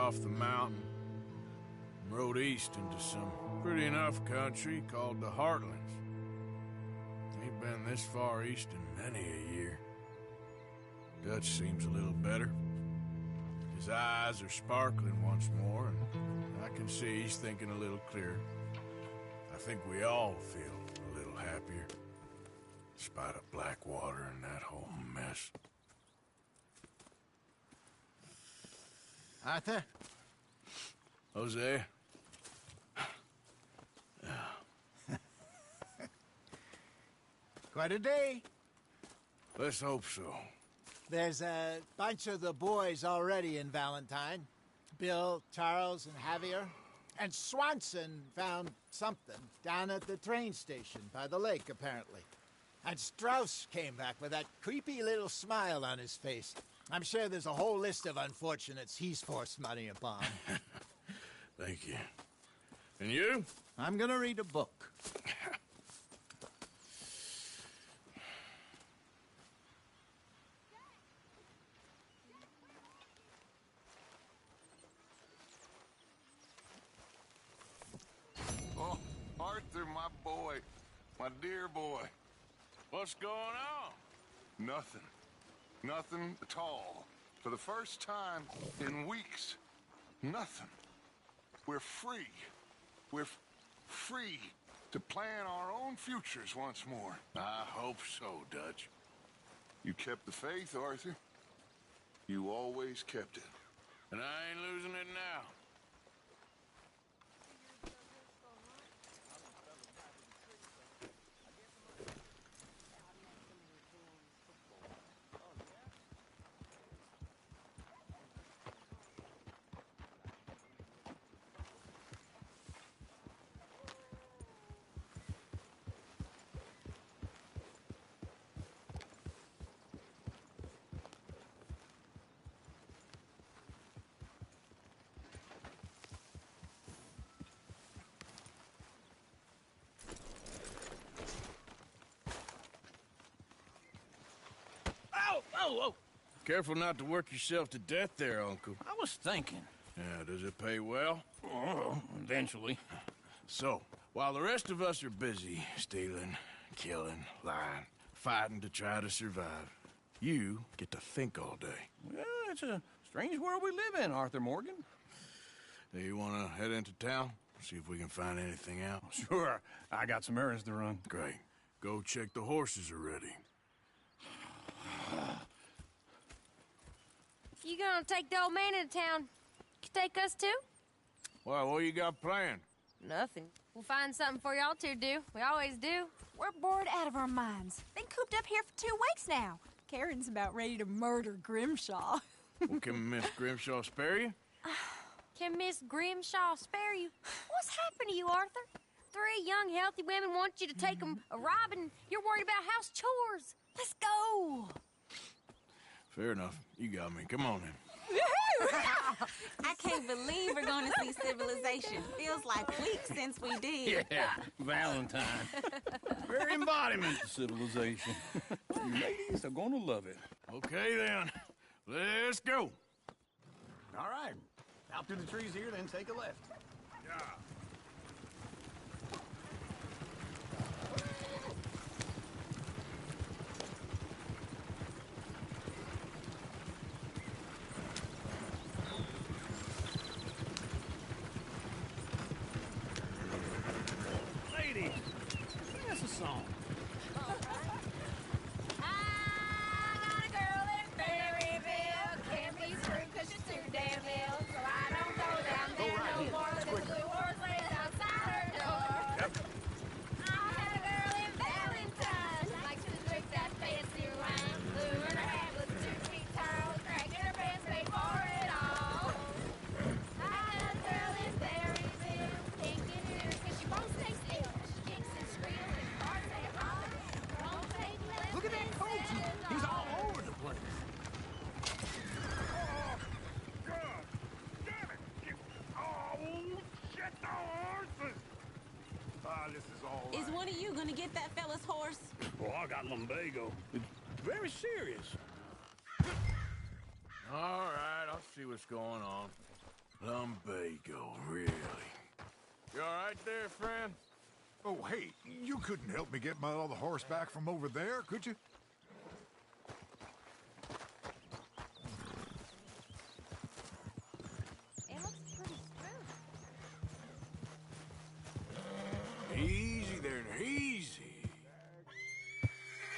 off the mountain and rode east into some pretty enough country called the Heartlands. Ain't been this far east in many a year. Dutch seems a little better. His eyes are sparkling once more, and I can see he's thinking a little clearer. I think we all feel a little happier, despite of Blackwater and that whole mess. Arthur? Jose? Quite a day. Let's hope so. There's a bunch of the boys already in Valentine. Bill, Charles, and Javier. And Swanson found something down at the train station by the lake, apparently. And Strauss came back with that creepy little smile on his face. I'm sure there's a whole list of unfortunates he's forced money upon. Thank you. And you? I'm gonna read a book. Oh, Arthur, my boy. My dear boy. What's going on? Nothing. Nothing at all. For the first time in weeks. Nothing. We're free. We're free to plan our own futures once more. I hope so, Dutch. You kept the faith, Arthur. You always kept it. And I ain't losing it now. Oh! Careful not to work yourself to death there, Uncle. I was thinking. Yeah, does it pay well? Oh, eventually. So, while the rest of us are busy stealing, killing, lying, fighting to try to survive, you get to think all day. Well, it's a strange world we live in, Arthur Morgan. Do you want to head into town? See if we can find anything out? Sure. I got some errands to run. Great. Go check the horses are ready. You gonna take the old man into town? You take us too? Well, what you got planned? Nothing. We'll find something for y'all to do. We always do. We're bored out of our minds. Been cooped up here for 2 weeks now. Karen's about ready to murder Grimshaw. Well, can Miss Grimshaw spare you? Can Miss Grimshaw spare you? What's happened to you, Arthur? 3 young, healthy women want you to take them a robbing. You're worried about house chores. Let's go. Fair enough. You got me. Come on then. I can't believe we're going to see civilization. Feels like weeks since we did. Yeah, Valentine. Very embodiment of civilization. You ladies are gonna love it. Okay then. Let's go. All right. Out through the trees here, then take a left. Yeah. Ladies, sing us a song. I got a girl in Berryville. Can't be screwed 'cause she's too damn ill. So I don't go down there no more. There's a blue horse laying outside her door. Yep. I had a girl in Valentine. Likes to drink that fancy wine. Blue in her hat with 2 feet tall. Cracking her pants made for it all. I had a girl in Berryville. Can't get her 'cause she won't stay still. She kicks and squeals and cars say holler. Won't take less Look at that than coach. He's $7. all over the place. God damn it! Oh, shit, the horses! Ah, this is all right. Is one of you going to get that fella's horse? Well, I got lumbago. It's very serious. All right, I'll see what's going on. Lumbago, really? You all right there, friend? Oh, hey, you couldn't help me get my other horse back from over there, could you? It looks pretty smooth. Easy there, easy.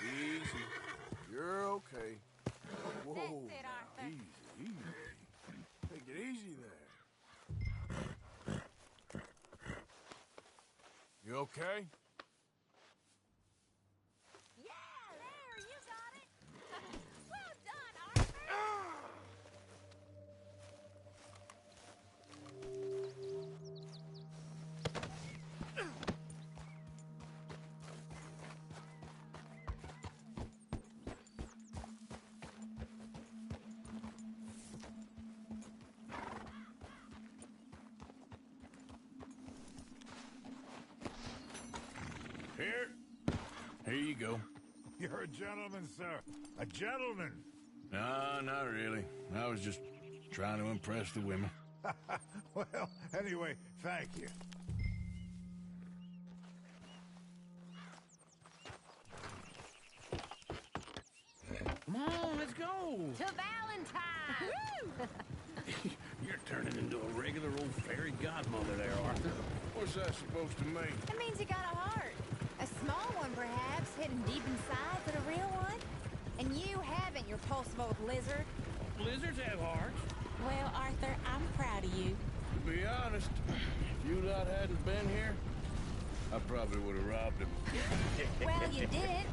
Easy. You're okay. Whoa. That's it, now, Arthur. easy, easy. Take it easy there. You okay? Yeah, there, you got it. Well done, Arthur. Here you go. You're a gentleman, sir. A gentleman. No, not really. I was just trying to impress the women. Well, anyway, thank you. Come on, let's go. To Valentine! You're turning into a regular old fairy godmother there, Arthur. What's that supposed to mean? It means you got a heart. A small one, perhaps, hidden deep inside, but a real one. And you haven't, you repulsive old lizard. Lizards have hearts. Well, Arthur, I'm proud of you. To be honest, if you lot hadn't been here, I probably would have robbed him. Well, you did.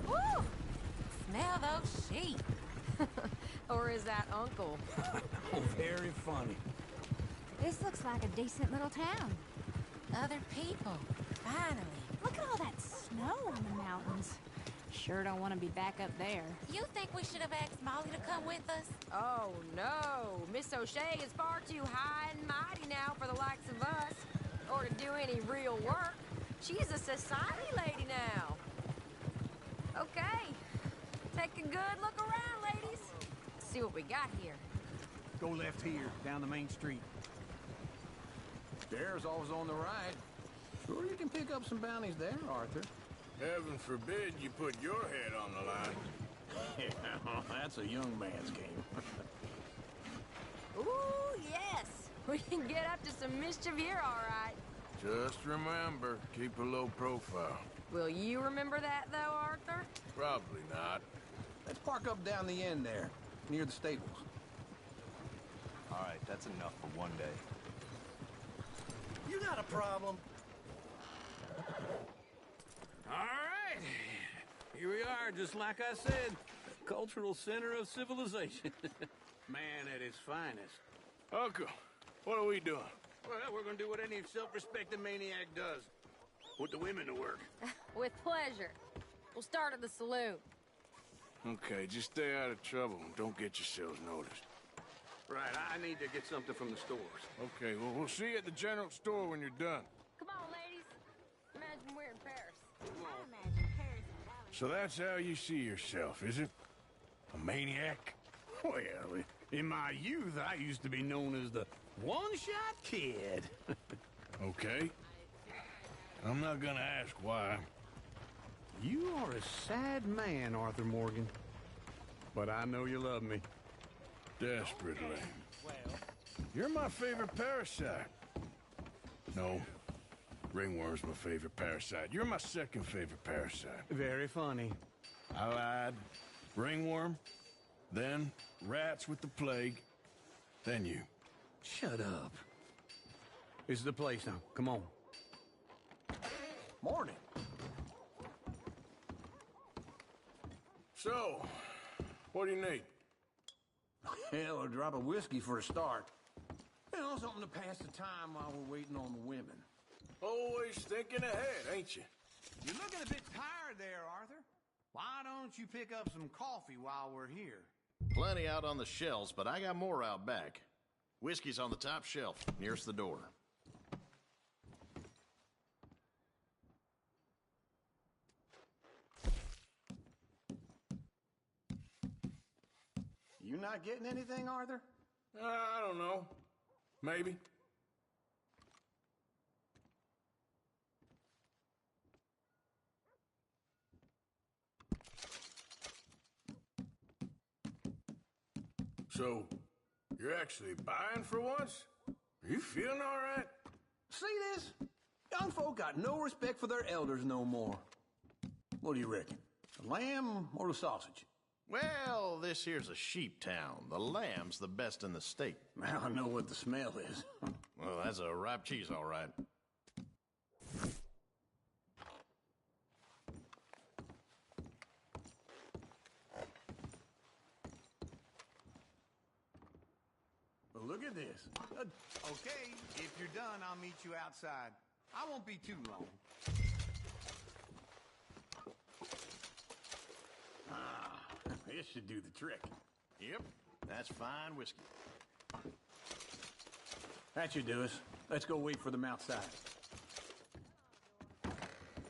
Woo! Smell those sheep. Or is that Uncle? Oh, very funny. This looks like a decent little town. Other people. Finally. Look at all that snow on the mountains. Sure don't want to be back up there. You think we should have asked Molly to come with us? Oh, no. Miss O'Shea is far too high and mighty now for the likes of us. Or to do any real work. She's a society lady now. Okay. Take a good look around, ladies. See what we got here. Go left here, down the main street. There's always on the right. Sure you can pick up some bounties there, Arthur. Heaven forbid you put your head on the line. Yeah, that's a young man's game. Ooh, yes. We can get up to some mischief here, all right. Just remember, keep a low profile. Will you remember that, though, Arthur? Probably not. Let's park up down the end there, near the stables. All right, that's enough for one day. You got a problem? All right. Here we are, just like I said. The cultural center of civilization. Man at its finest. Uncle, what are we doing? Well, we're gonna do what any self-respecting maniac does. Put the women to work. With pleasure. We'll start at the saloon. Okay, just stay out of trouble and don't get yourselves noticed. Right, I need to get something from the stores. Okay, well, we'll see you at the general store when you're done. Come on, ladies. Imagine we're in Paris. I imagine Paris and Valentine. So that's how you see yourself, is it? A maniac? Well, in my youth, I used to be known as the one-shot kid. Okay. I'm not gonna ask why. You are a sad man, Arthur Morgan. But I know you love me. Desperately. You're my favorite parasite. No. Ringworm's my favorite parasite. You're my second favorite parasite. Very funny. I lied. Ringworm, then rats with the plague, then you. Shut up. This is the place now. Come on. Morning. So, what do you need? Hell, a drop of whiskey for a start. You know, something to pass the time while we're waiting on the women. Always thinking ahead, ain't you? You're looking a bit tired there, Arthur. Why don't you pick up some coffee while we're here? Plenty out on the shelves, but I got more out back. Whiskey's on the top shelf, nearest the door. You not getting anything, Arthur? I don't know. Maybe. So, you're actually buying for once? Are you feeling all right? See this? Young folk got no respect for their elders no more. What do you reckon? The lamb or the sausage? Well, this here's a sheep town. The lamb's the best in the state. Now I know what the smell is. Well, that's a ripe cheese, all right. Well, look at this. Okay, if you're done, I'll meet you outside. I won't be too long. This should do the trick. Yep, that's fine whiskey. That should do us. Let's go wait for them outside.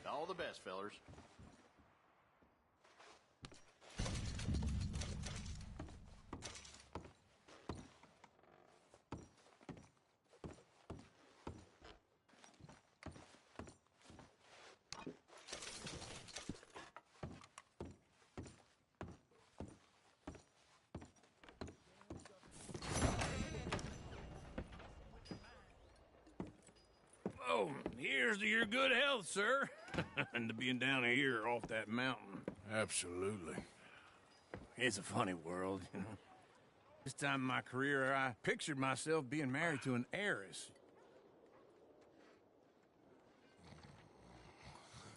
All the best, fellers. Oh, here's to your good health, sir. And to being down here off that mountain. Absolutely. It's a funny world, you know. This time in my career, I pictured myself being married to an heiress.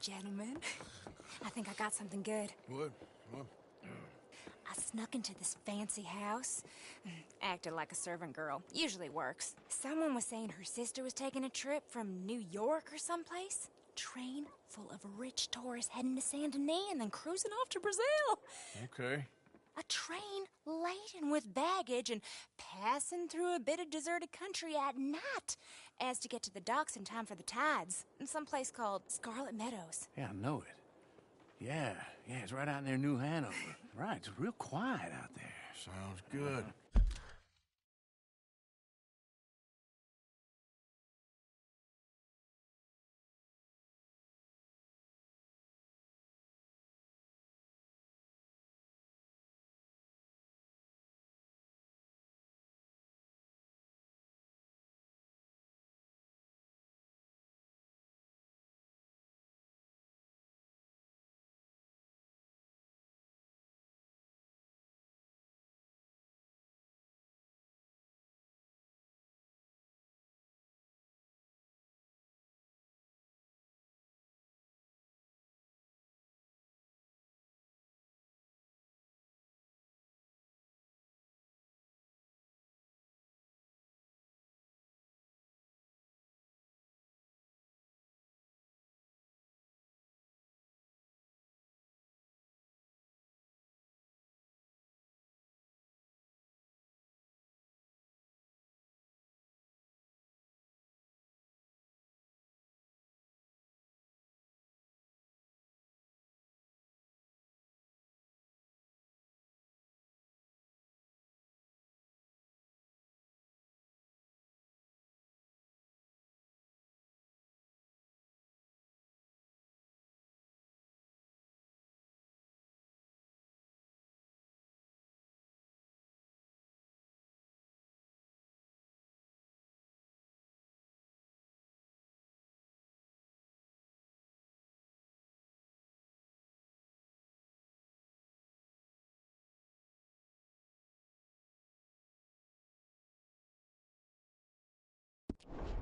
Gentlemen, I think I got something good. What? I snuck into this fancy house, acted like a servant girl. Usually works. Someone was saying her sister was taking a trip from New York or someplace. Train full of rich tourists heading to Saint Denis and then cruising off to Brazil. Okay. A train laden with baggage and passing through a bit of deserted country at night as to get to the docks in time for the tides in some place called Scarlet Meadows. Yeah, I know it. Yeah, it's right out near New Hanover. Right, it's real quiet out there. Sounds good.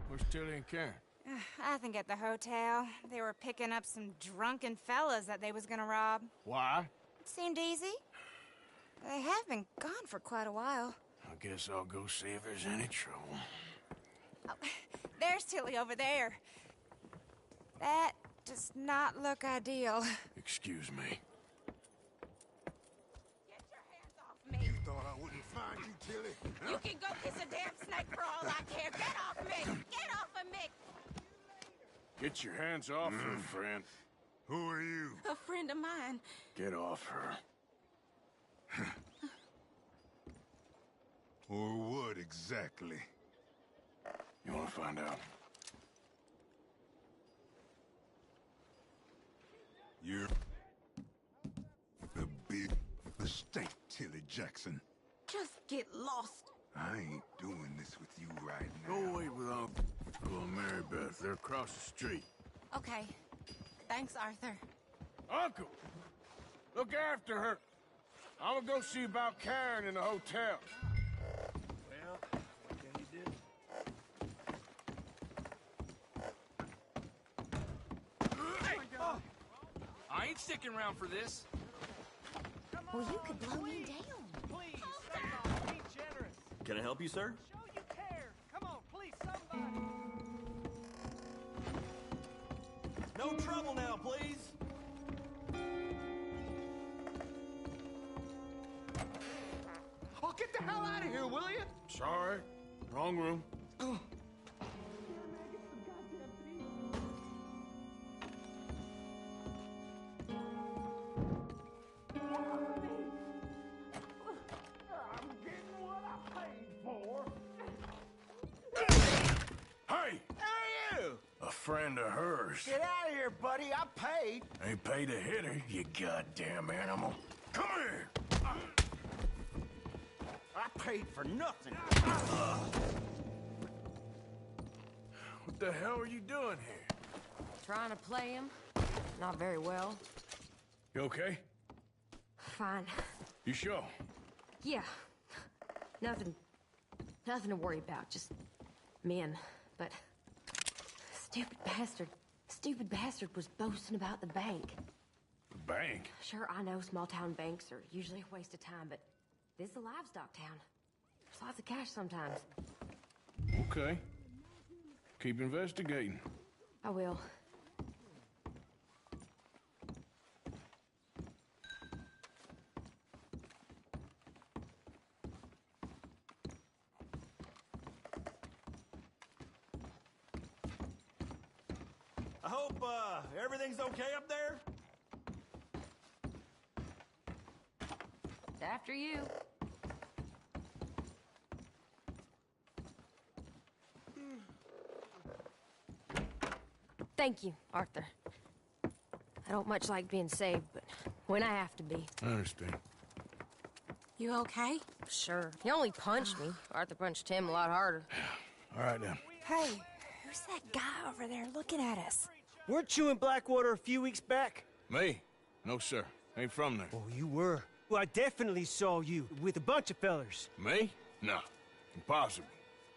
Where's Tilly and Karen? I think at the hotel. They were picking up some drunken fellas that they was gonna rob. Why? It seemed easy. They have been gone for quite a while. I guess I'll go see if there's any trouble. Oh, there's Tilly over there. That does not look ideal. Excuse me. Get your hands off me. You thought I wouldn't find you, Tilly? You can go kiss a damn snake for all I care. Get off me! Get off of me! Get your hands off her, friend. Who are you? A friend of mine. Get off her. exactly? You want to find out? You're a big mistake, Tilly Jackson. Just get lost. I ain't doing this with you right now. Go away with Uncle and Mary Beth. They're across the street. Okay. Thanks, Arthur. Uncle! Look after her. I'm gonna go see about Karen in the hotel. Well, what can you do? I ain't sticking around for this. Well, you could blow me down. Please, stop. Be generous. Can I help you, sir? Show you care. Come on, please, somebody. No trouble now, please. Oh, get the hell out of here, will you? Sorry. Wrong room. Hey! Who are you? A friend of hers. Get out of here, buddy. I paid. Ain't paid to hit her, you goddamn animal. Come here! I paid for nothing. What the hell are you doing here? Trying to play him. Not very well. You okay? Fine. You sure? Yeah. Nothing to worry about. Just men. But stupid bastard was boasting about the bank. The bank? Sure, I know small town banks are usually a waste of time, but this is a livestock town. There's lots of cash sometimes. Okay. Keep investigating. I will. I hope, everything's okay up there? It's after you. Thank you, Arthur. I don't much like being saved, but when I have to be. I understand. You okay? Sure. He only punched me. Arthur punched him a lot harder. All right, then. Hey, who's that guy over there looking at us? Weren't you in Blackwater a few weeks back? Me? No, sir. Ain't from there. Oh, you were. Well, I definitely saw you with a bunch of fellers. Me? No. Impossible.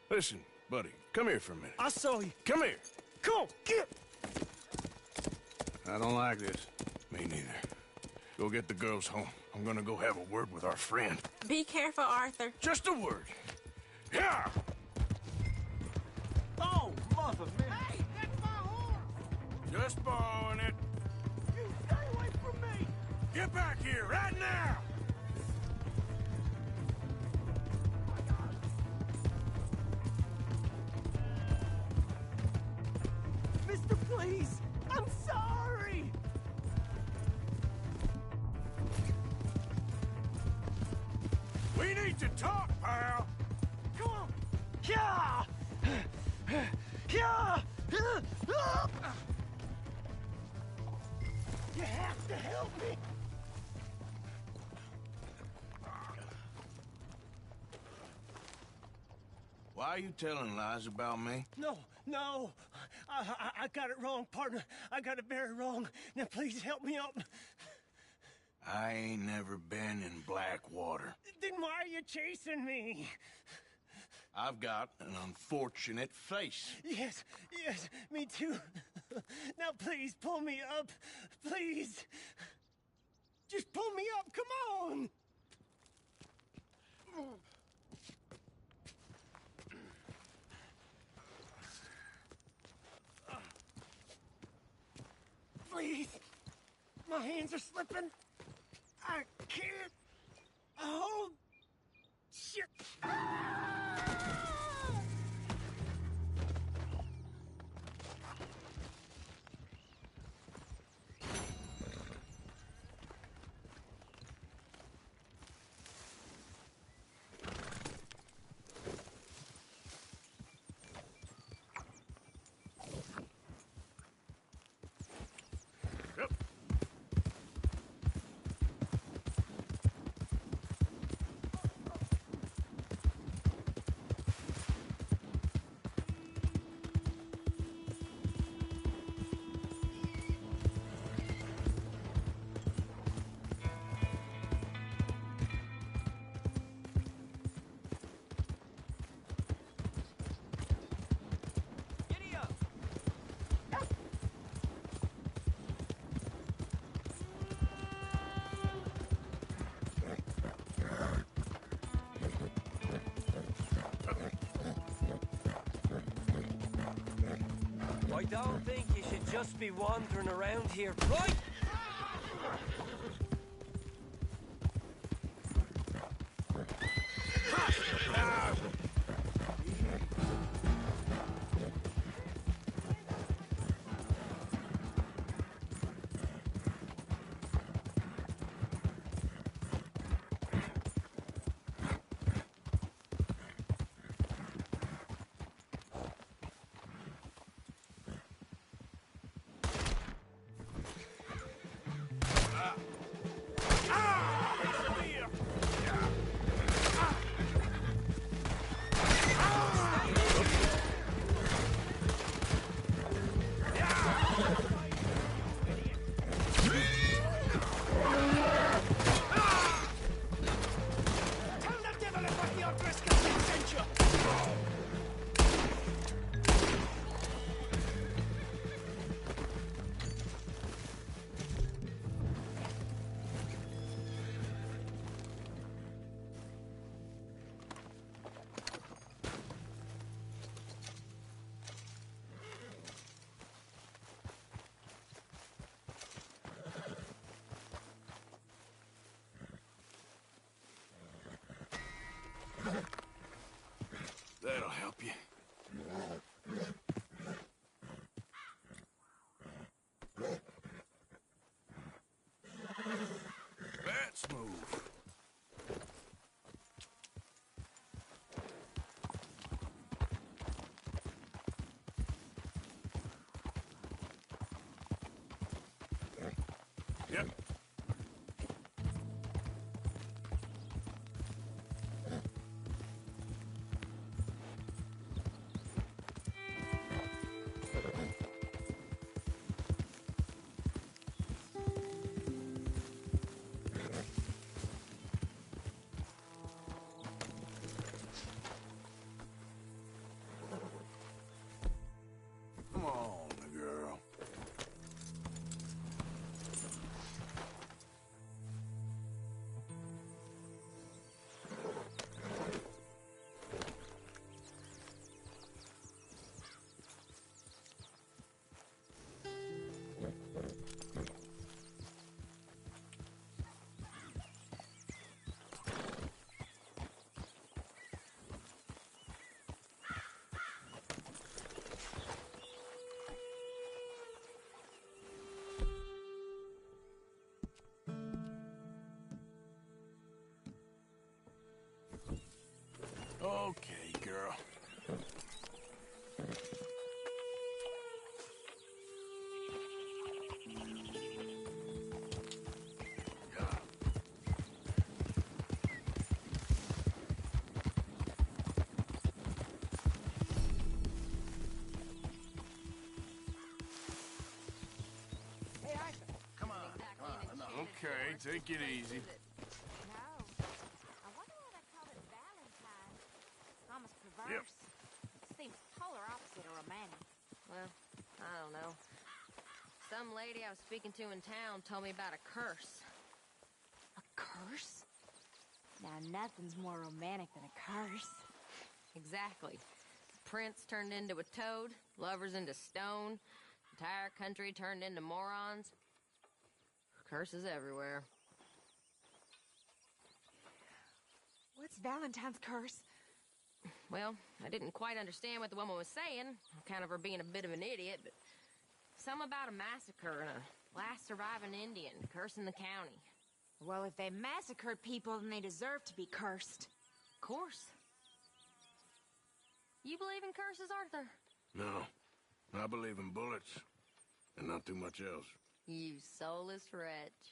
Listen, buddy, come here for a minute. I saw you. Come here. Come on, get! I don't like this. Me neither. Go get the girls home. I'm gonna go have a word with our friend. Be careful, Arthur. Just a word. Yeah! Oh, mother, man. Hey, that's my horse. Just borrowing it. You stay away from me. Get back here, right now! Mister, please! I'm sorry! We need to talk, pal! Come on! Yeah! Yeah! You have to help me! Why are you telling lies about me? No! I got it wrong, partner. I got it very wrong. Now please help me up. I ain't never been in Blackwater. Then why are you chasing me? I've got an unfortunate face. Yes, me too. Now please pull me up. Please. Just pull me up, come on. Please. My hands are slipping. I can't. Oh, shit. I don't think you should just be wandering around here, right? That'll help you. Let's move. Yep. Come on, girl. Okay, girl. Hey, Arthur. Come on, enough. Okay, take it easy. No. I wonder why they call it Valentine. It's almost perverse. Seems polar opposite of romantic. Well, I don't know. Some lady I was speaking to in town told me about a curse. A curse? Now, nothing's more romantic than a curse. Exactly. Prince turned into a toad, lovers into stone, entire country turned into morons. Curses everywhere. What's Valentine's curse? Well, I didn't quite understand what the woman was saying, kind of her being a bit of an idiot, but something about a massacre and a last surviving Indian cursing the county. Well, if they massacred people, then they deserve to be cursed. Of course. You believe in curses, Arthur? No, I believe in bullets, and not too much else. You soulless wretch.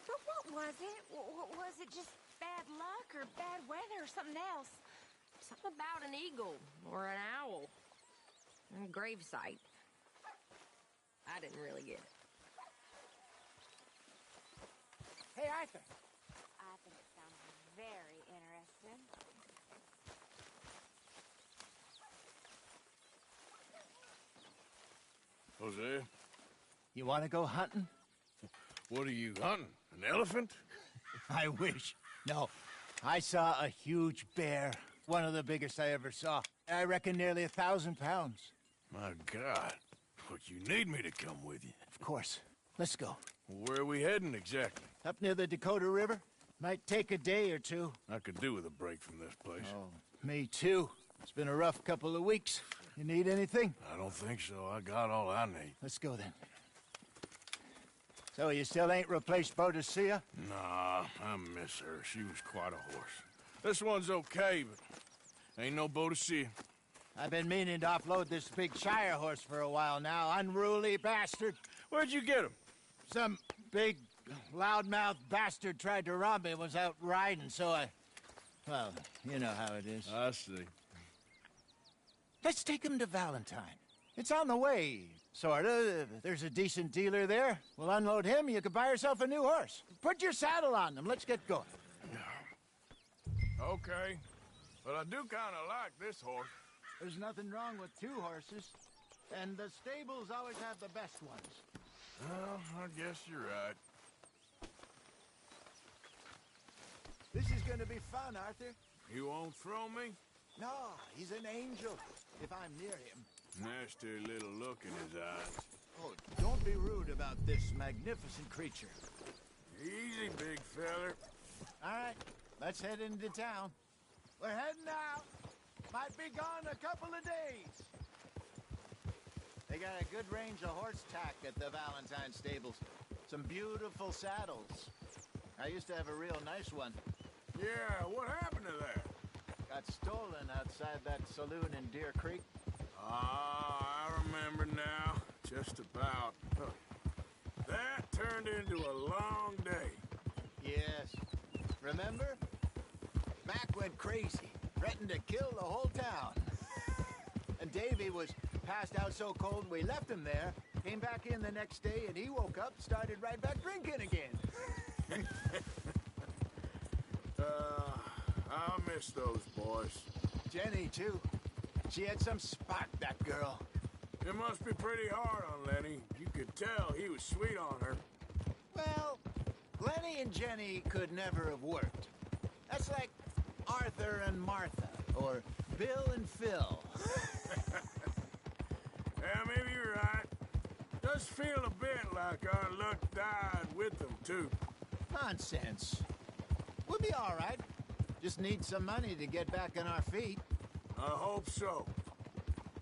But what was it? Was it just bad luck or bad weather or something else? Something about an eagle or an owl. And a gravesite. I didn't really get it. Hey, Arthur. I think it sounds very interesting. Jose, You want to go hunting? what are you hunting? An elephant? I wish. No, I saw a huge bear one of the biggest I ever saw. I reckon nearly 1,000 pounds. My God. But you need me to come with you. Of course. Let's go. Where are we heading exactly? Up near the Dakota River. Might take a day or two. I could do with a break from this place. Oh, me too. It's been a rough couple of weeks. You need anything? I don't think so. I got all I need. Let's go then. So you still ain't replaced Boadicea? Nah, I miss her. She was quite a horse. This one's okay, but ain't no Boadicea. I've been meaning to offload this big Shire horse for a while now. Unruly bastard. Where'd you get him? Some big, loudmouth bastard tried to rob me and was out riding, so I... Well, you know how it is. I see. Let's take him to Valentine. It's on the way, sorta. There's a decent dealer there. We'll unload him, you can buy yourself a new horse. Put your saddle on them, let's get going. Okay, but I do kinda like this horse. There's nothing wrong with two horses, and the stables always have the best ones. Well, I guess you're right. This is gonna be fun, Arthur. You won't throw me? No, he's an angel, if I'm near him. Nasty little look in his eyes. Oh, don't be rude about this magnificent creature. Easy, big feller. All right, let's head into town. We're heading out. Might be gone a couple of days. They got a good range of horse tack at the Valentine stables. Some beautiful saddles. I used to have a real nice one. Yeah, what happened to that? Got stolen outside that saloon in Deer Creek. Ah, I remember now. Just about. That turned into a long day. Yes. Remember? Mac went crazy, threatened to kill the whole town. And Davy was passed out so cold we left him there, came back in the next day, and he woke up, started right back drinking again. I miss those boys. Jenny, too. She had some spark, that girl. It must be pretty hard on Lenny. You could tell he was sweet on her. Well, Lenny and Jenny could never have worked. That's like Arthur and Martha, or Bill and Phil. Yeah, maybe you're right. Does feel a bit like our luck died with them, too. Nonsense. We'll be all right. Just need some money to get back on our feet. I hope so.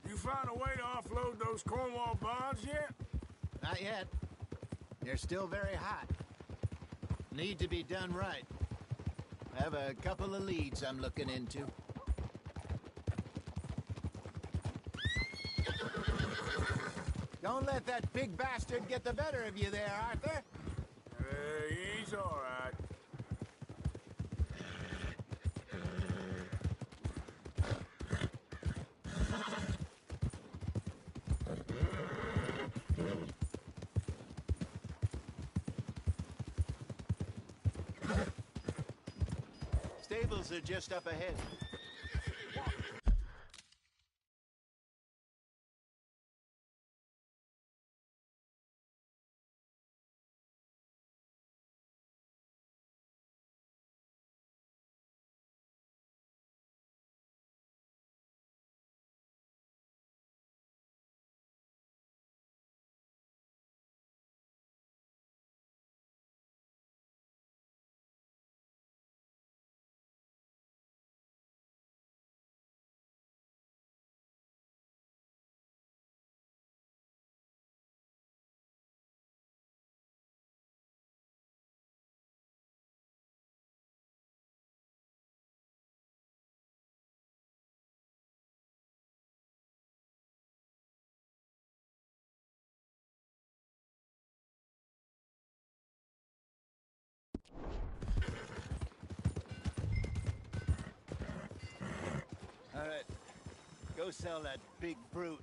You find a way to offload those Cornwall bonds yet? Not yet. They're still very hot. Need to be done right. I have a couple of leads I'm looking into. Don't let that big bastard get the better of you there, Arthur. He's all right. Stables are just up ahead. All right, go sell that big brute.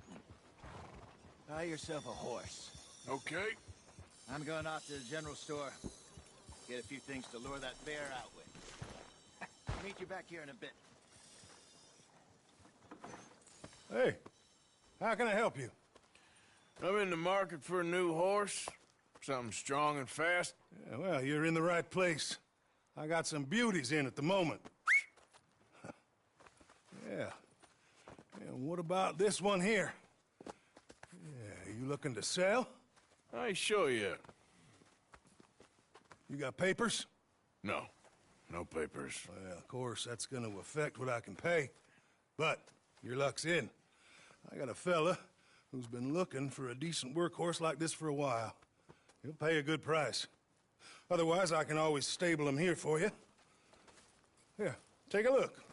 Buy yourself a horse. Okay. I'm going off to the general store. Get a few things to lure that bear out with. I'll meet you back here in a bit. Hey, how can I help you? I'm in the market for a new horse. Something strong and fast. Yeah, well, you're in the right place. I got some beauties in at the moment. Yeah. And what about this one here? Yeah, you looking to sell? I ain't sure yet. You got papers? No. No papers. Well, of course, that's gonna affect what I can pay. But your luck's in. I got a fella who's been looking for a decent workhorse like this for a while. He'll pay a good price. Otherwise, I can always stable him here for you. Here, take a look.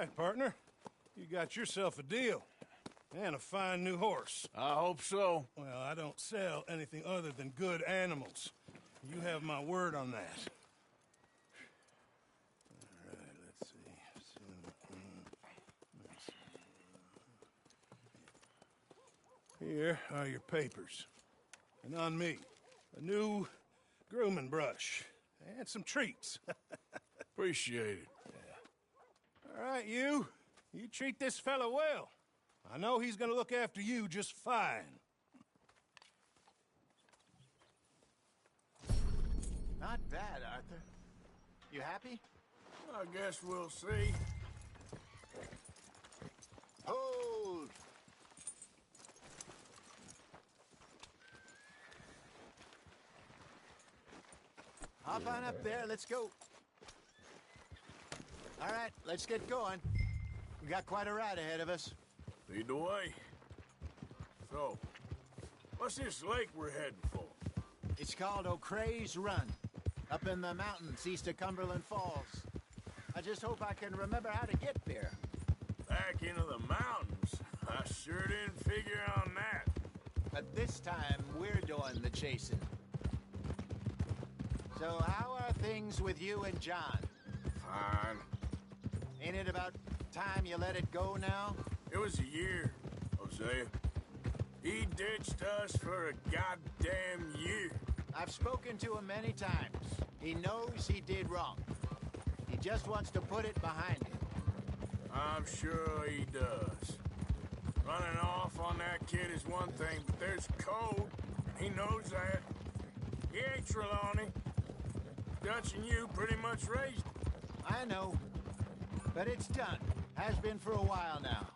right, partner. You got yourself a deal. And a fine new horse. I hope so. Well, I don't sell anything other than good animals. You have my word on that. All right, let's see. Here are your papers. And on me, a new grooming brush and some treats. Appreciate it. All right, you. You treat this fella well. I know he's gonna look after you just fine. Not bad, Arthur. You happy? I guess we'll see. Hold! Hop on up there, let's go. All right, let's get going. We got quite a ride ahead of us. Lead the way. So, what's this lake we're heading for? It's called O'Creagh's Run, up in the mountains east of Cumberland Falls. I just hope I can remember how to get there. Back into the mountains? I sure didn't figure on that. But this time, we're doing the chasing. So how are things with you and John? Fine. Ain't it about time you let it go now? It was a year, Hosea. He ditched us for a goddamn year. I've spoken to him many times. He knows he did wrong. He just wants to put it behind him. I'm sure he does. Running off on that kid is one thing, but there's code. He knows that. He ain't Trelawney. Dutch and you pretty much raised him. I know. But it's done. Has been for a while now.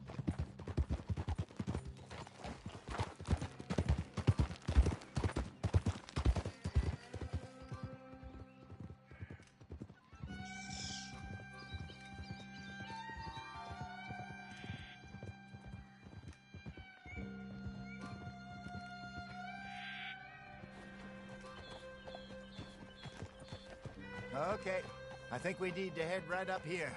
Okay, I think we need to head right up here.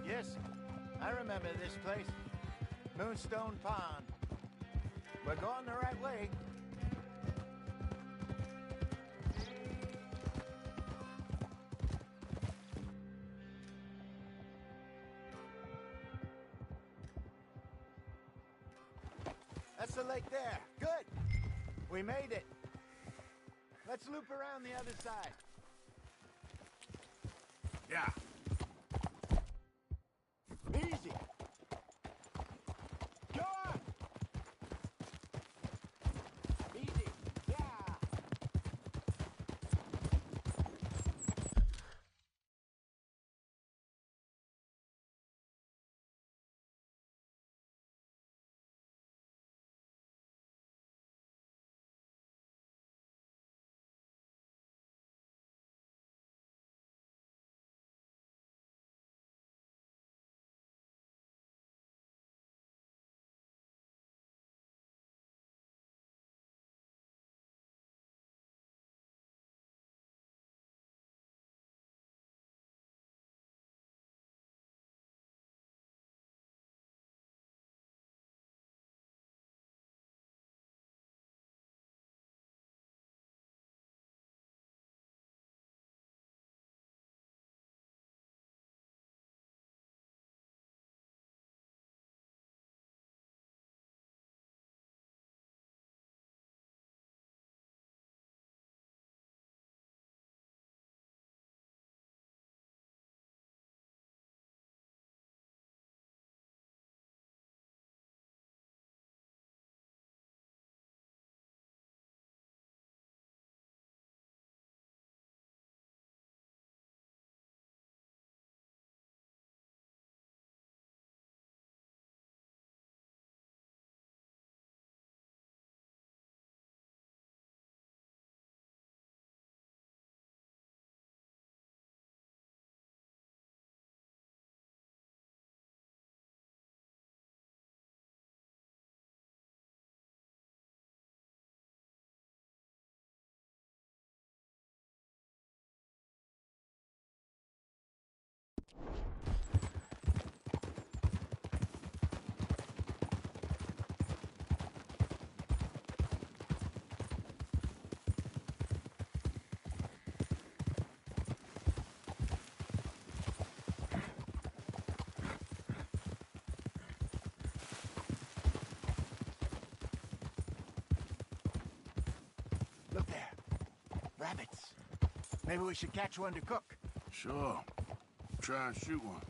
Yes, I remember this place. Moonstone Pond. We're going the right way. That's the lake there. Good. We made it. Let's loop around the other side. Yeah. Easy. Go on. Easy. Yeah. rabbits. Maybe we should catch one to cook. Sure. Try and shoot one.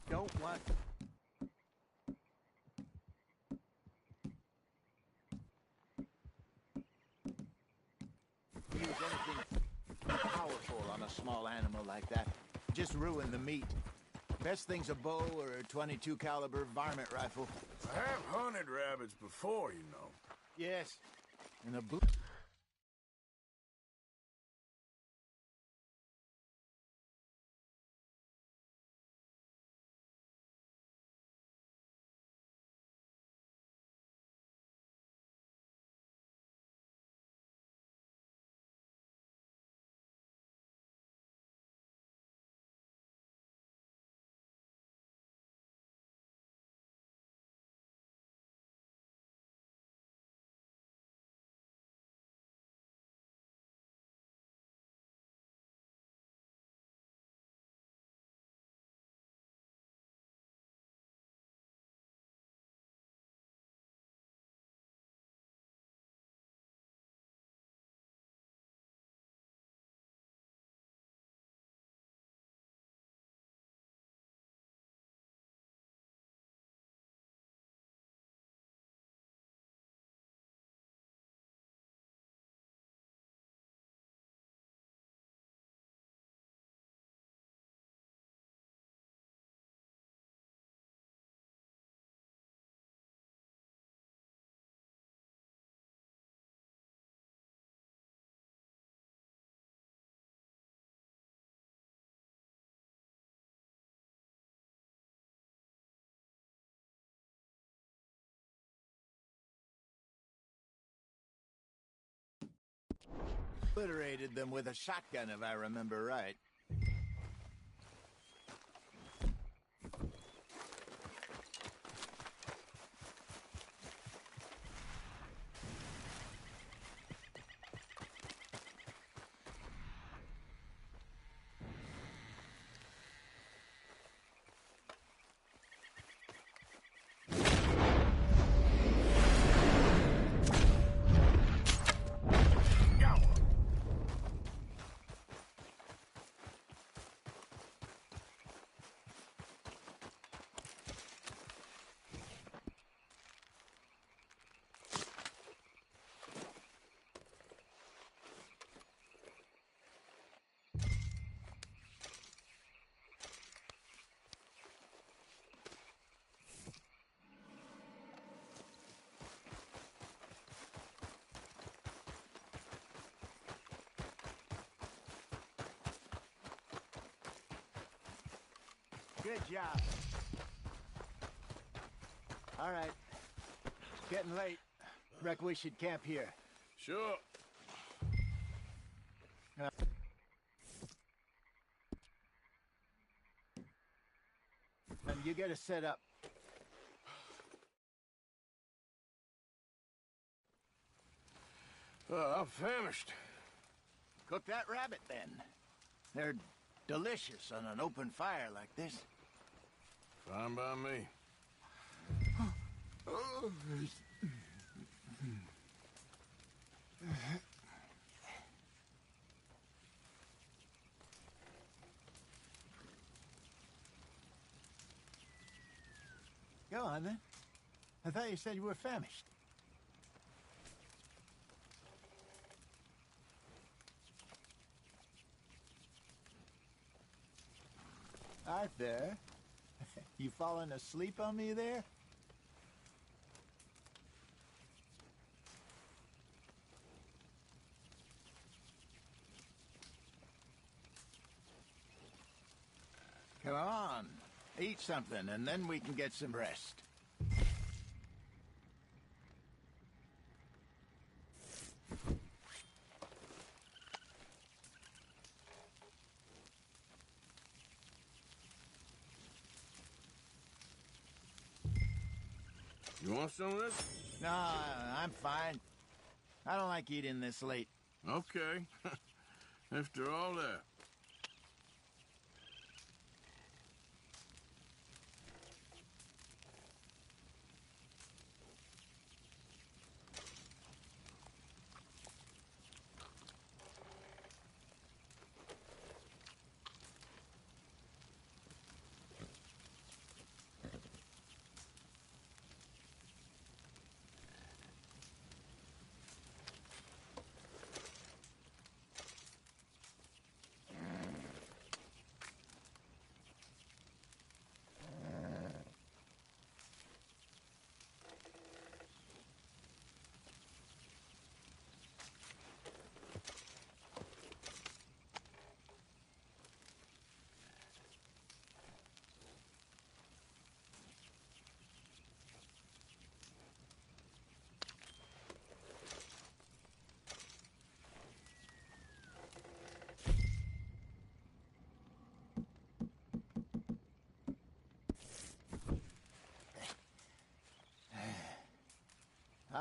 Don't want... use anything powerful on a small animal like that. Just ruin the meat. Best thing's a bow or a 22 caliber varmint rifle. I have hunted rabbits before, you know. Yes. And a blue... obliterated them with a shotgun, if I remember right. Good job. All right. It's getting late. Reckon we should camp here. Sure. And you get us set up. I'm famished. Cook that rabbit, then. They're delicious on an open fire like this. Fine by me. Go on, then. I thought you said you were famished. Arthur, you falling asleep on me there? Come on, eat something, and then we can get some rest. You want some of this? No, I'm fine. I don't like eating this late. Okay. After all that.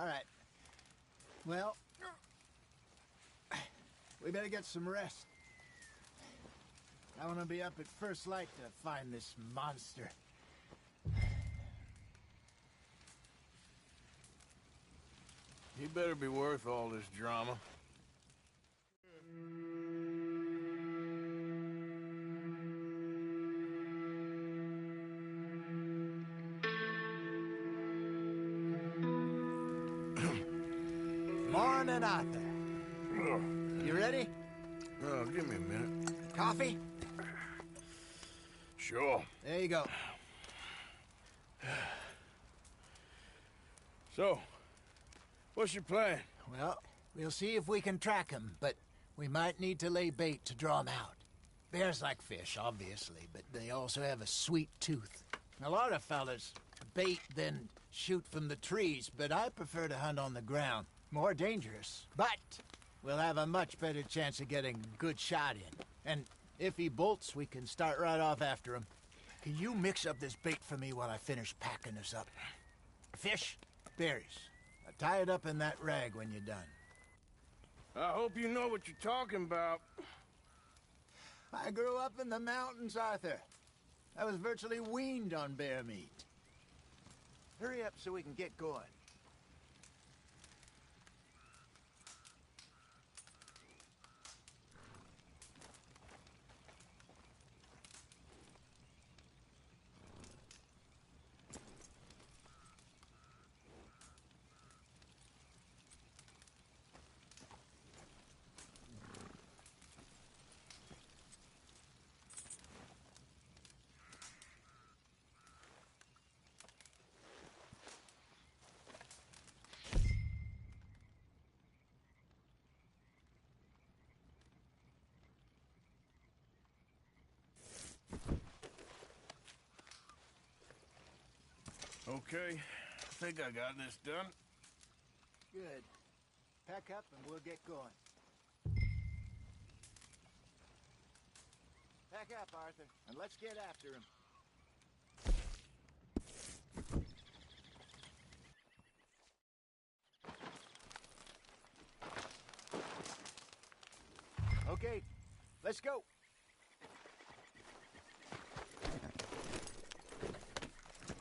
All right. Well, we better get some rest. I want to be up at first light to find this monster. He better be worth all this drama. Morning, Arthur. You ready? Oh, give me a minute. Coffee? Sure. There you go. So, what's your plan? Well, we'll see if we can track him, but we might need to lay bait to draw him out. Bears like fish, obviously, but they also have a sweet tooth. A lot of fellas bait, then shoot from the trees, but I prefer to hunt on the ground. More dangerous, but we'll have a much better chance of getting a good shot in. And if he bolts, we can start right off after him. Can you mix up this bait for me while I finish packing this up? Fish, berries. Now tie it up in that rag when you're done. I hope you know what you're talking about. I grew up in the mountains, Arthur. I was virtually weaned on bear meat. Hurry up so we can get going. Okay, I think I got this done. Good. Pack up and we'll get going. Pack up, Arthur, and let's get after him. Okay, let's go.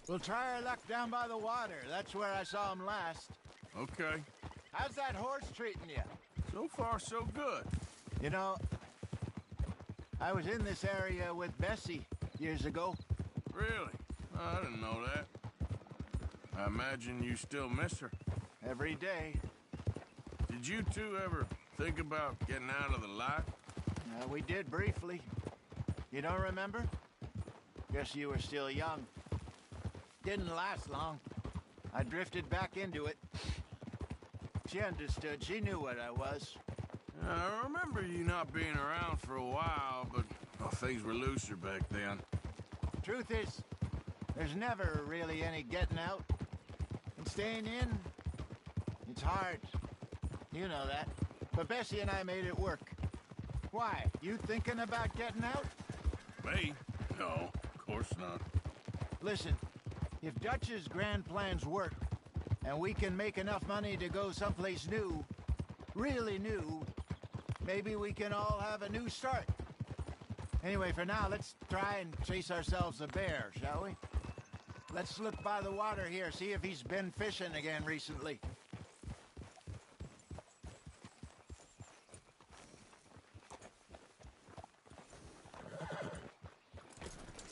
We'll try our luck down by the water. That's where I saw him last. Okay. How's that horse treating you? So far, so good. You know, I was in this area with Bessie years ago. Really? Oh, I didn't know that. I imagine you still miss her. Every day. Did you two ever think about getting out of the light? We did briefly. You don't remember? Guess you were still young. Didn't last long. I drifted back into it. She understood. She knew what I was. I remember you not being around for a while, but things were looser back then. Truth is, there's never really any getting out. And staying in, it's hard. You know that. But Bessie and I made it work. Why? You thinking about getting out? Me? No, of course not. Listen, if Dutch's grand plans work, and we can make enough money to go someplace new, really new, maybe we can all have a new start. Anyway, for now, let's try and chase ourselves a bear, shall we? Let's look by the water here, see if he's been fishing again recently.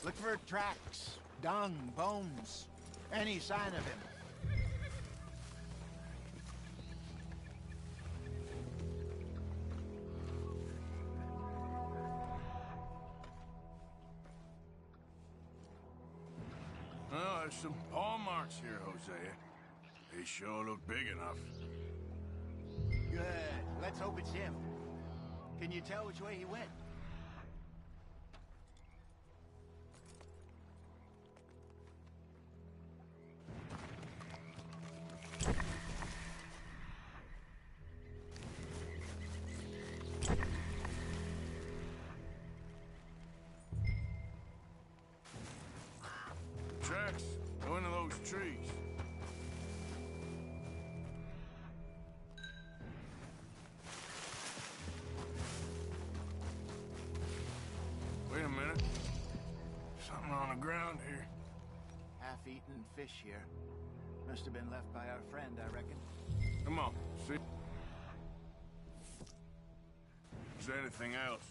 Look for tracks, dung, bones, any sign of him. Oh, there's some paw marks here, Hosea. They sure look big enough. Good. Let's hope it's him. Can you tell which way he went? Tracks go into those trees. minute. Something on the ground here. Half-eaten fish here. Must have been left by our friend, I reckon. Come on, see? Is there anything else?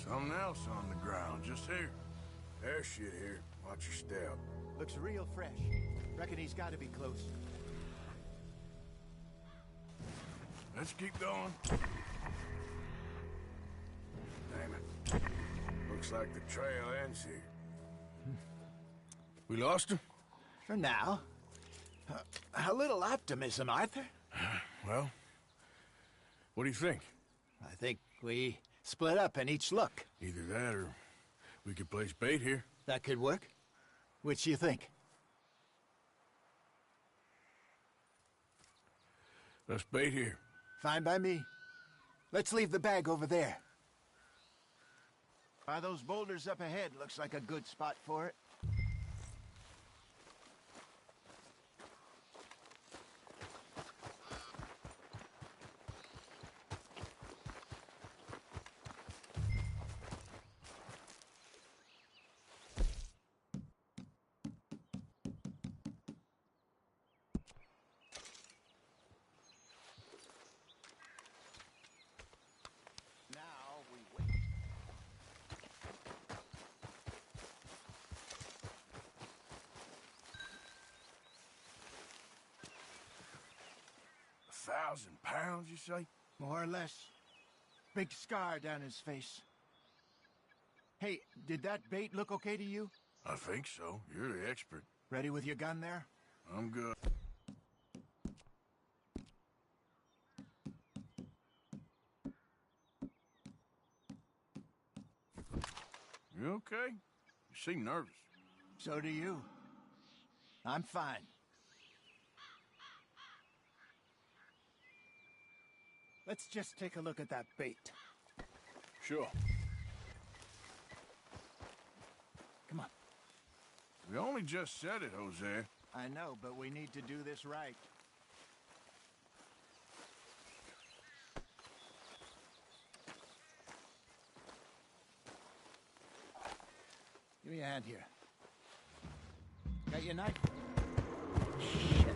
Something else on the ground, just here. There's shit here. Watch your step. Looks real fresh. Reckon he's got to be close. Let's keep going. Damn it. Looks like the trail ends here. We lost him? For now. A little optimism, Arthur. Well, what do you think? I think we split up and each look. Either that or we could place bait here. That could work. Which do you think? Let's bait here. Fine by me. Let's leave the bag over there. By those boulders up ahead, looks like a good spot for it. £1,000, you say? More or less. Big scar down his face. Hey, did that bait look okay to you? I think so. You're the expert. Ready with your gun there? I'm good. You okay? You seem nervous. So do you. I'm fine. Let's just take a look at that bait. Sure. Come on. We only just said it, Jose. I know, but we need to do this right. Give me a hand here. Got your knife? Shit.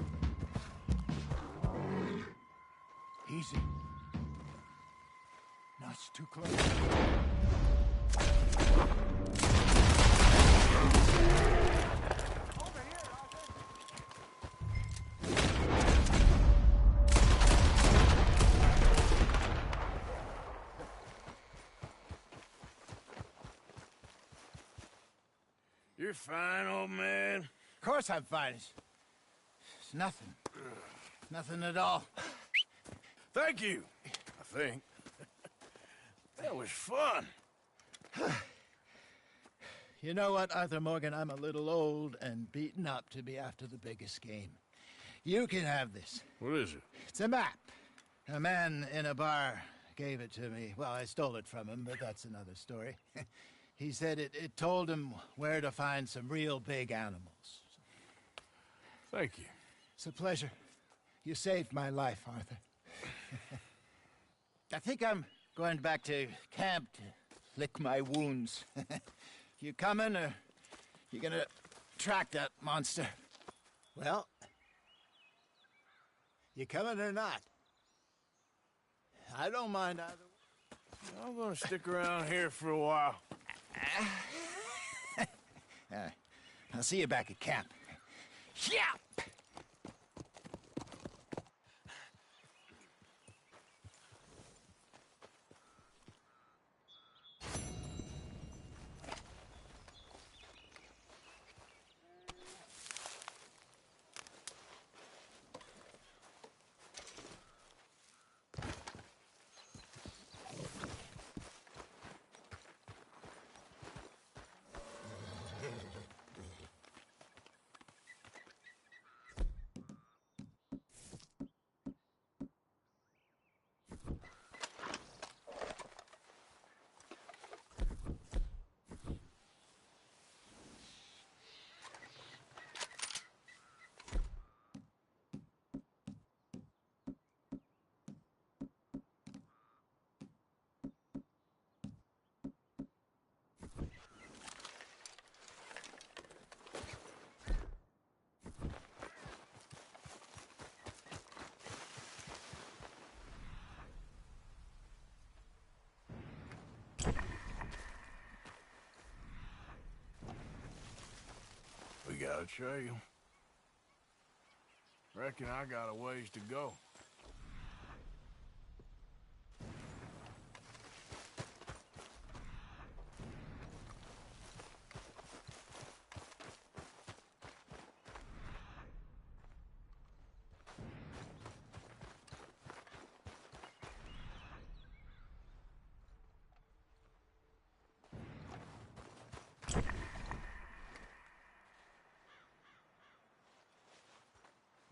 Easy. No, it's too close. Over here, Arthur. You're fine, old man. Of course I'm fine. It's nothing. Nothing at all. Thank you, I think. That was fun. You know what, Arthur Morgan? I'm a little old and beaten up to be after the biggest game. You can have this. What is it? It's a map. A man in a bar gave it to me. Well, I stole it from him, but that's another story. He said it told him where to find some real big animals. Thank you. It's a pleasure. You saved my life, Arthur. I think I'm going back to camp to lick my wounds. You coming, or you gonna track that monster? Well, you coming or not? I don't mind either. I'm gonna stick around here for a while. All right. I'll see you back at camp. Yeah! trail. Reckon I got a ways to go.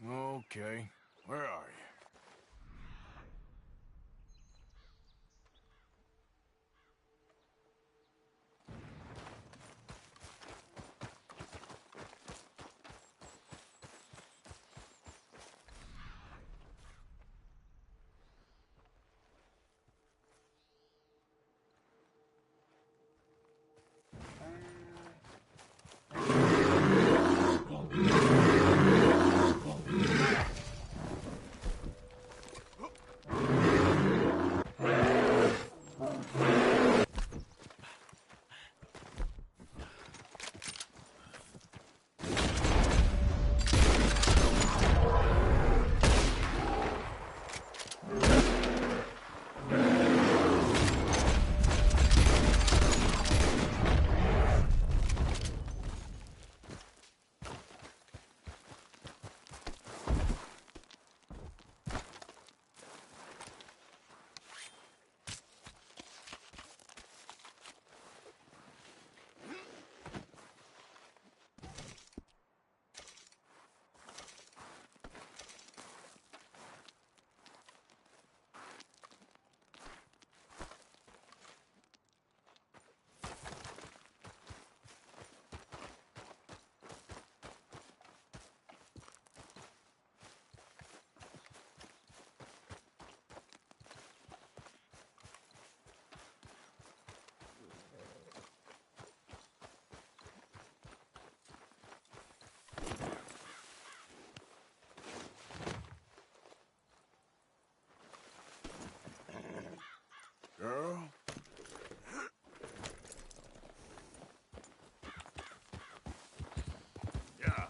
Okay, where are you? Girl? Yeah.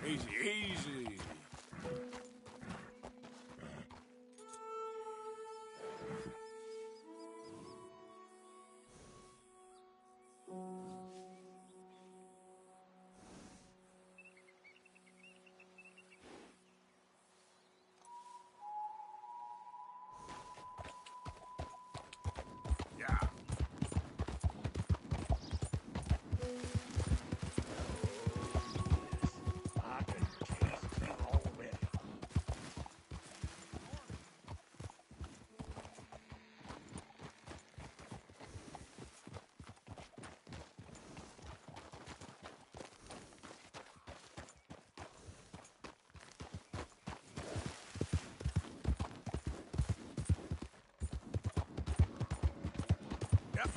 Easy, easy. Yeah. I can taste you already. Yep.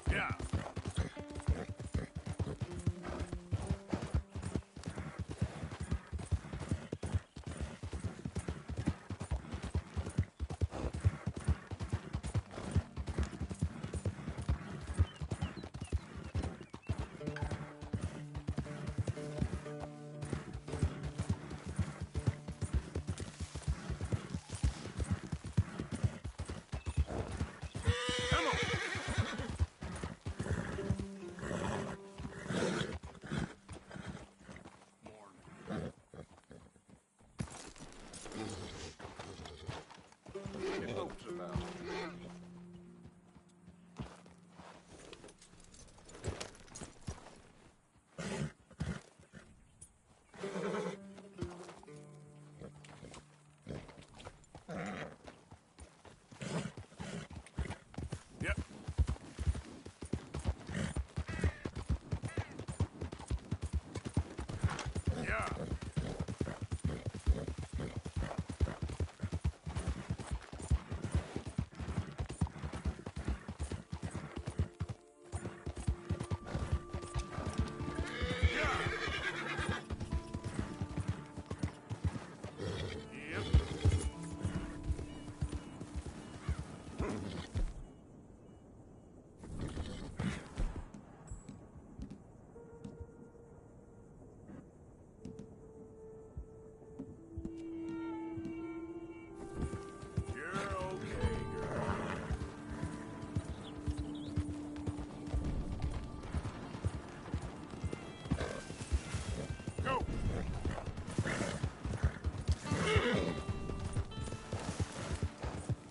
Yeah. about. Yep. Yeah.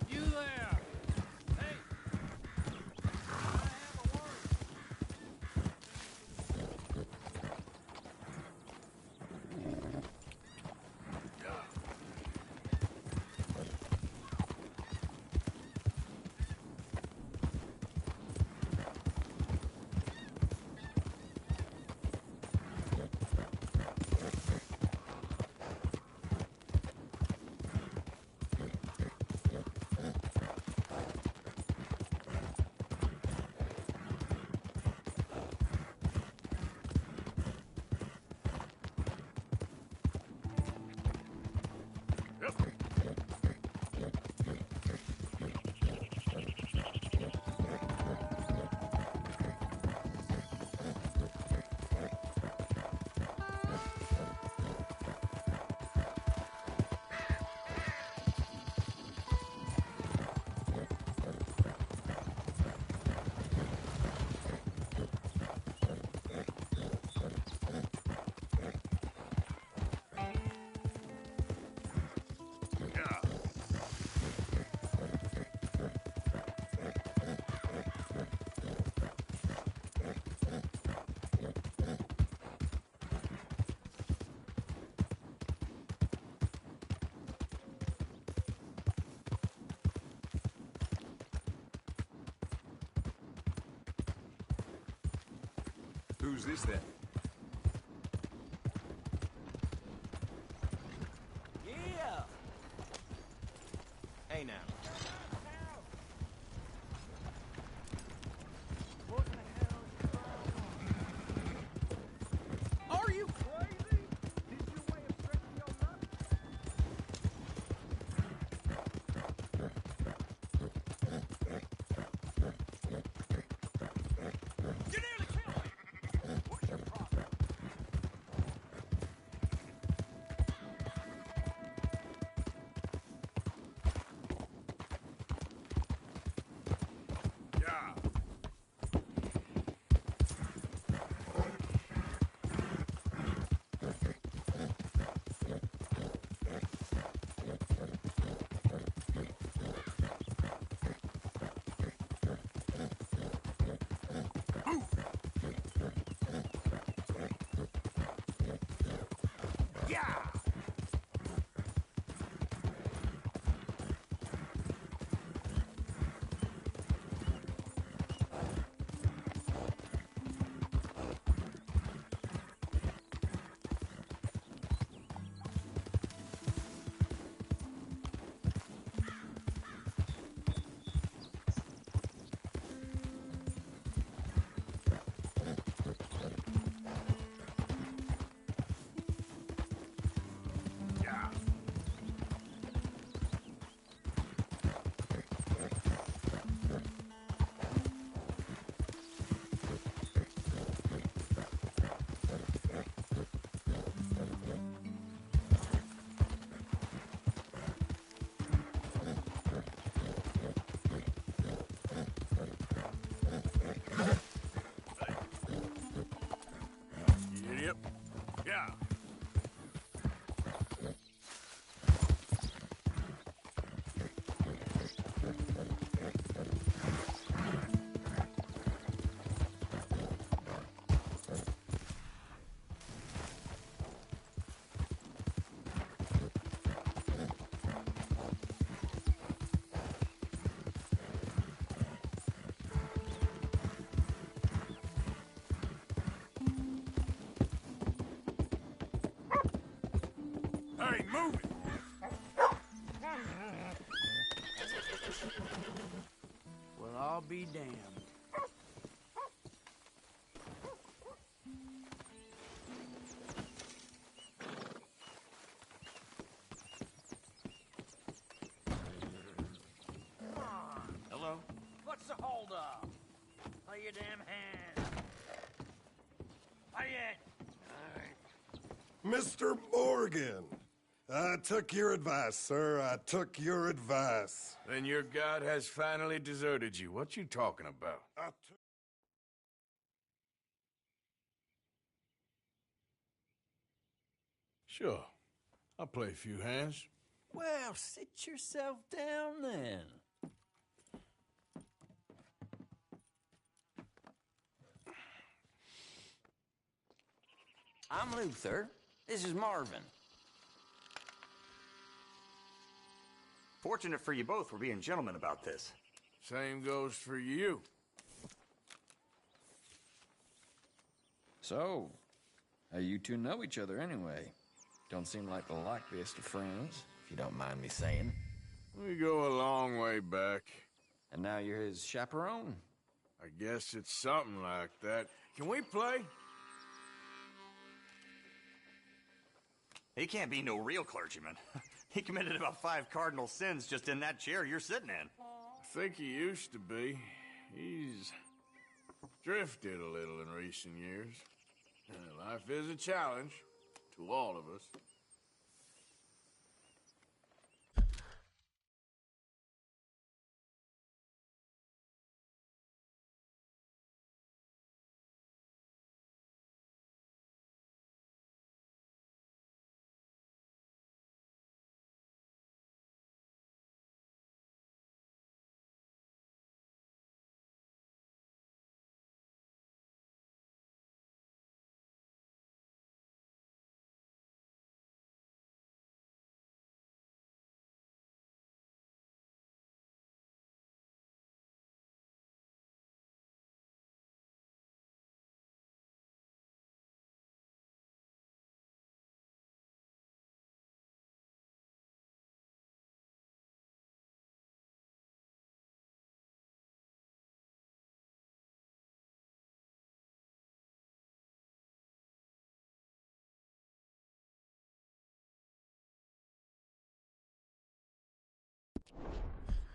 You there! Hey! Who's this then? Yeah! Hey now. Are you crazy? Is your way of stretching your nuts? You nearly killed me! What's your problem? Move it! Well, I'll be damned. Hello? What's the holdup? Lay your damn hand. How you at? Mr. Morgan, I took your advice, sir. I took your advice. Then your god has finally deserted you. What you talking about? Sure. I'll play a few hands. Well, sit yourself down then. I'm Luther. This is Marvin. Fortunate for you both for being gentlemen about this. Same goes for you. So, how you two know each other anyway? Don't seem like the likeliest of friends, if you don't mind me saying. We go a long way back. And now you're his chaperone? I guess it's something like that. Can we play? He can't be no real clergyman. He committed about 5 cardinal sins just in that chair you're sitting in. I think he used to be. He's drifted a little in recent years. Life is a challenge to all of us.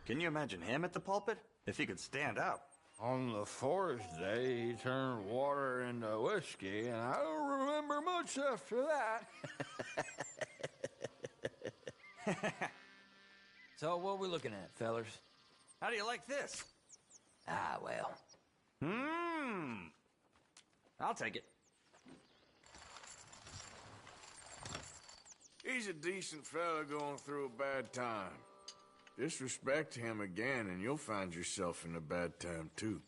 Can you imagine him at the pulpit? If he could stand up. On the 4th day, he turned water into whiskey, and I don't remember much after that. So, what are we looking at, fellers? How do you like this? Ah, well. I'll take it. He's a decent fella going through a bad time. Disrespect him again, and you'll find yourself in a bad time, too.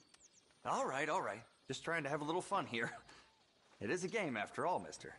All right, all right. Just trying to have a little fun here. It is a game, after all, mister.